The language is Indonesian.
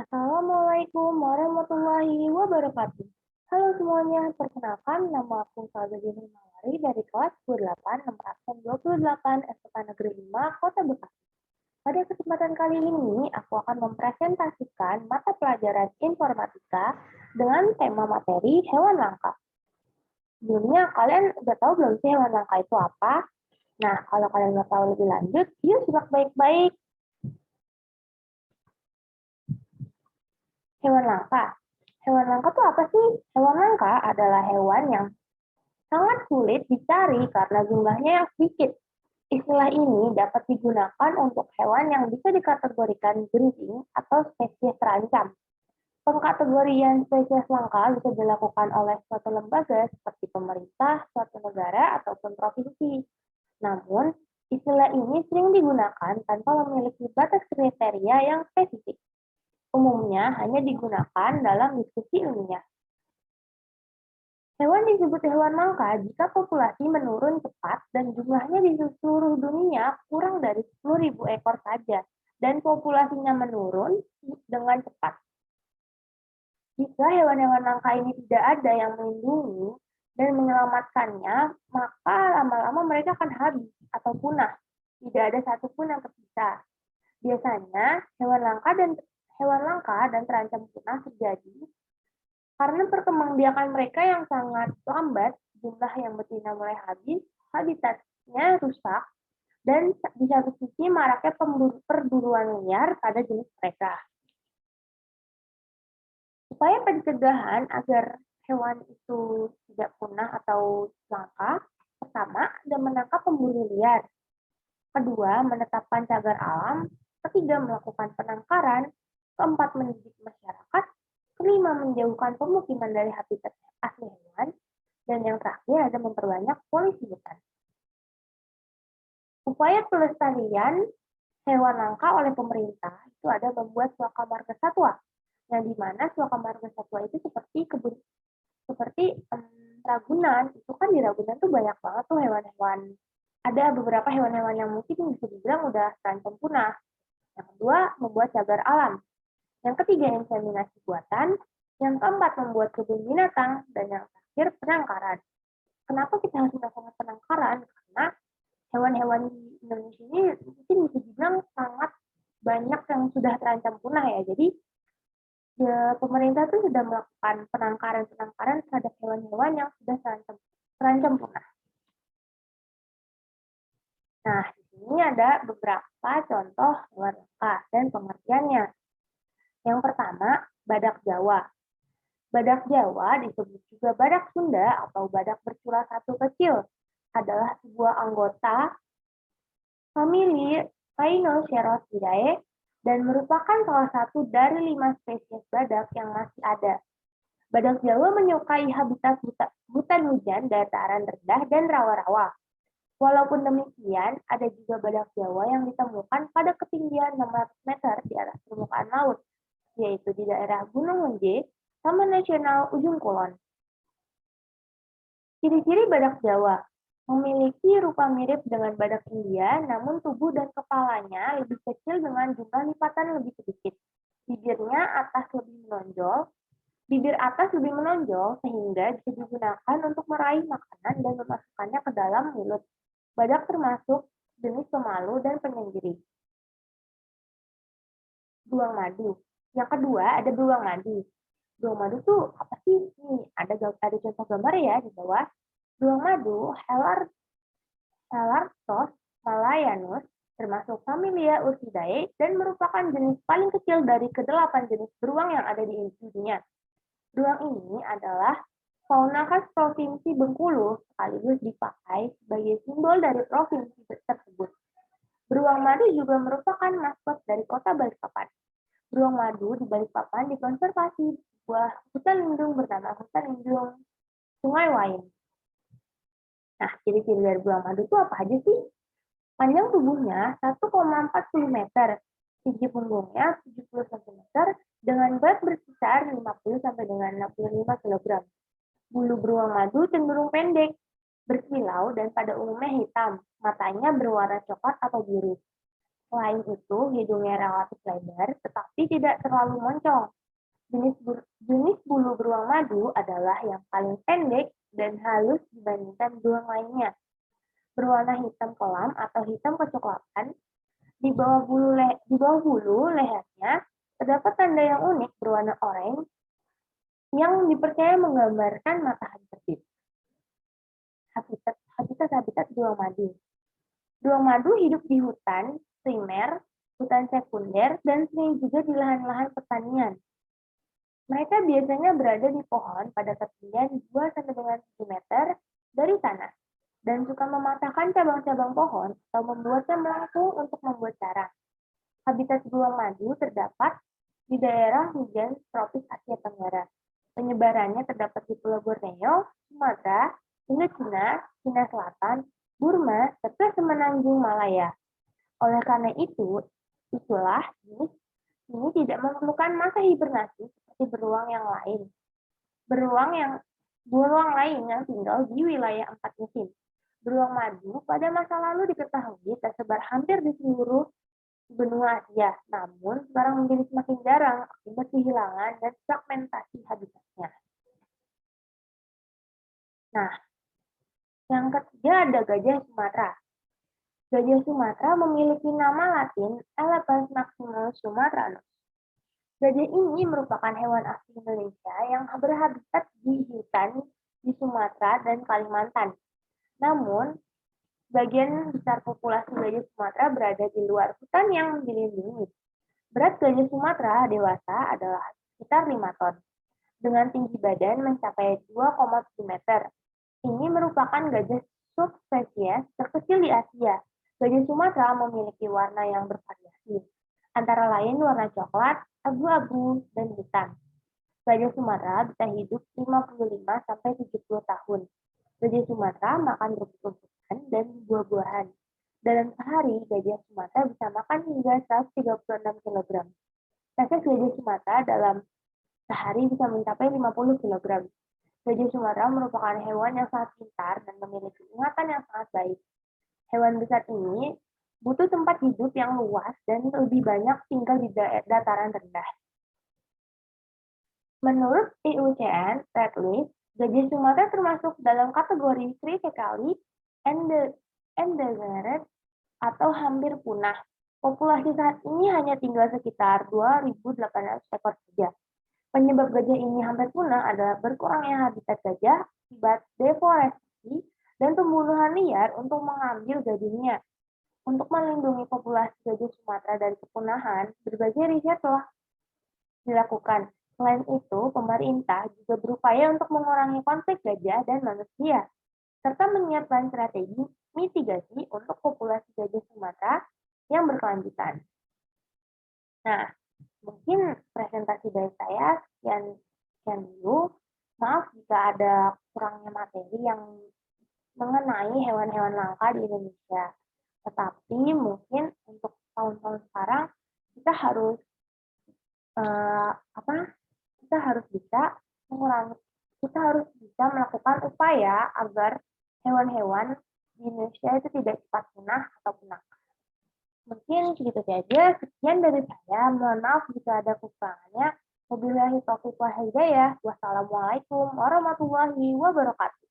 Assalamualaikum warahmatullahi wabarakatuh. Halo semuanya, perkenalkan nama aku Salzadini Mawari dari kelas 28 nomor absen 28 SMK Negeri 5 Kota Bekasi. Pada kesempatan kali ini, aku akan mempresentasikan mata pelajaran informatika dengan tema materi hewan langka. Sebelumnya, kalian udah tahu belum sih hewan langka itu apa? Nah, kalau kalian mau tahu lebih lanjut, yuk simak baik-baik. Hewan langka. Hewan langka itu apa sih? Hewan langka adalah hewan yang sangat sulit dicari karena jumlahnya yang sedikit. Istilah ini dapat digunakan untuk hewan yang bisa dikategorikan genting atau spesies terancam. Pengkategorian spesies langka bisa dilakukan oleh suatu lembaga seperti pemerintah, suatu negara, ataupun provinsi. Namun, istilah ini sering digunakan tanpa memiliki batas kriteria yang spesifik. Umumnya hanya digunakan dalam diskusi ilmiah. Hewan disebut hewan langka jika populasi menurun cepat dan jumlahnya di seluruh dunia kurang dari 10.000 ekor saja, dan populasinya menurun dengan cepat. Jika hewan-hewan langka ini tidak ada yang melindungi dan menyelamatkannya, maka lama-lama mereka akan habis atau punah. Tidak ada satupun yang tersisa. Biasanya hewan langka dan terancam punah terjadi karena perkembangbiakan mereka yang sangat lambat, jumlah yang betina mulai habis, habitatnya rusak, dan di satu sisi maraknya perburuan liar pada jenis mereka. Upaya pencegahan agar hewan itu tidak punah atau langka, pertama, ada menangkap pemburu liar. Kedua, menetapkan cagar alam. Ketiga, melakukan penangkaran. Keempat, mendidik masyarakat. Kelima, menjauhkan pemukiman dari habitat asli hewan. Dan yang terakhir, ada memperbanyak polisi hutan. Upaya pelestarian hewan langka oleh pemerintah itu ada membuat suaka marga satwa, yang dimana suaka marga satwa itu seperti Ragunan. Itu kan di Ragunan tuh banyak banget tuh hewan-hewan. Ada beberapa hewan-hewan yang mungkin bisa dibilang udah terancam punah. Yang kedua, membuat cagar alam. Yang ketiga, inseminasi buatan. Yang keempat, membuat kebun binatang. Dan yang terakhir, penangkaran. Kenapa kita harus melakukan penangkaran? Karena hewan-hewan di Indonesia ini mungkin bisa dibilang sangat banyak yang sudah terancam punah ya. Jadi ya, pemerintah tuh sudah melakukan penangkaran terhadap hewan-hewan yang sudah terancam punah. Nah, di sini ada beberapa contoh hewan langka dan pengertiannya. Yang pertama, badak Jawa. Badak Jawa disebut juga badak Sunda atau badak bercula satu kecil, adalah sebuah anggota famili Rhinocerosidae dan merupakan salah satu dari 5 spesies badak yang masih ada. Badak Jawa menyukai habitat hutan hujan, dataran rendah, dan rawa-rawa. Walaupun demikian, ada juga badak Jawa yang ditemukan pada ketinggian 600 meter di atas permukaan laut, yaitu di daerah Gunung Lenje, Taman Nasional Ujung Kulon. Ciri-ciri badak Jawa memiliki rupa mirip dengan badak India, namun tubuh dan kepalanya lebih kecil dengan jumlah lipatan lebih sedikit. Bibir atas lebih menonjol sehingga bisa digunakan untuk meraih makanan dan memasukkannya ke dalam mulut. Badak termasuk jenis pemalu dan penyendiri. Beruang madu. Yang kedua ada beruang madu. Beruang madu tuh apa sih? Nih, ada contoh gambar ya di bawah. Beruang madu, Helarctos malayanus, termasuk familia Ursidae dan merupakan jenis paling kecil dari ke-8 jenis beruang yang ada di dunia. Beruang ini adalah fauna khas Provinsi Bengkulu, sekaligus dipakai sebagai simbol dari provinsi tersebut. Beruang madu juga merupakan maskot dari kota Balikpapan. Beruang madu di Balikpapan dikonservasi di sebuah hutan lindung bernama Hutan Lindung Sungai Wain. Nah, ciri-ciri dari beruang madu itu apa aja sih? Panjang tubuhnya 1,40 meter, tinggi punggungnya 70 cm, dengan berat berkisar 50 sampai dengan 65 kg. Bulu beruang madu cenderung pendek, berkilau dan pada umumnya hitam. Matanya berwarna coklat atau biru. Selain itu, hidungnya relatif lebar tetapi tidak terlalu moncong. Jenis bulu beruang madu adalah yang paling pendek dan halus dibandingkan beruang lainnya. Berwarna hitam kelam atau hitam kecoklatan. Di bawah bulu lehernya terdapat tanda yang unik berwarna oranye yang dipercaya menggambarkan matahari terbit. Habitat beruang madu. Beruang madu hidup di hutan primer, hutan sekunder, dan sering juga di lahan-lahan pertanian. Mereka biasanya berada di pohon pada ketinggian 2-7 meter dari tanah dan suka mematahkan cabang-cabang pohon atau membuatnya melengkung untuk membuat sarang. Habitat beruang madu terdapat di daerah hujan tropis Asia Tenggara. Penyebarannya terdapat di Pulau Borneo, Sumatera, Indochina, Cina Selatan, Burma, serta Semenanjung Malaya. Oleh karena itulah jenis ini tidak memerlukan masa hibernasi seperti beruang lain yang tinggal di wilayah 4 musim. Beruang madu pada masa lalu diketahui tersebar hampir di seluruh benua Asia, namun sekarang menjadi semakin jarang akibat kehilangan dan fragmentasi habitatnya. Nah, yang ketiga ada gajah Sumatera. Gajah Sumatera memiliki nama latin Elephas maximus sumatranus. Gajah ini merupakan hewan asli Indonesia yang berhabitat di hutan di Sumatera dan Kalimantan. Namun, sebagian besar populasi gajah Sumatera berada di luar hutan yang dilindungi. Berat gajah Sumatera dewasa adalah sekitar 5 ton, dengan tinggi badan mencapai 2,7 meter. Ini merupakan gajah subspesies terkecil di Asia. Gajah Sumatera memiliki warna yang bervariasi, antara lain warna coklat, abu-abu, dan hitam. Gajah Sumatera bisa hidup 55-70 tahun. Gajah Sumatera makan rumput-rumputan dan buah-buahan. Dalam sehari, gajah Sumatera bisa makan hingga 136 kg. Feses gajah Sumatera dalam sehari bisa mencapai 50 kg. Gajah Sumatera merupakan hewan yang sangat pintar dan memiliki ingatan yang sangat baik. Hewan besar ini butuh tempat hidup yang luas dan lebih banyak tinggal di dataran rendah. Menurut IUCN Red List, gajah Sumatera termasuk dalam kategori critically endangered atau hampir punah. Populasi saat ini hanya tinggal sekitar 2.800 ekor saja. Penyebab gajah ini hampir punah adalah berkurangnya habitat gajah akibat deforestasi dan pembunuhan liar untuk mengambil gadingnya. Untuk melindungi populasi gajah Sumatera dari kepunahan, berbagai riset telah dilakukan. Selain itu, pemerintah juga berupaya untuk mengurangi konflik gajah dan manusia, serta menyiapkan strategi mitigasi untuk populasi gajah Sumatera yang berkelanjutan. Nah, mungkin presentasi dari saya sekian dulu. Maaf jika ada kurangnya materi yang mengenai hewan-hewan langka di Indonesia. Tetapi mungkin untuk tahun-tahun sekarang kita harus kita harus bisa melakukan upaya agar hewan-hewan di Indonesia itu tidak cepat punah atau punah. Mungkin segitu saja. Sekian dari saya. Mohon maaf jika ada kekurangannya. Wabillahi taufiq wal hidayah. Wassalamualaikum warahmatullahi wabarakatuh.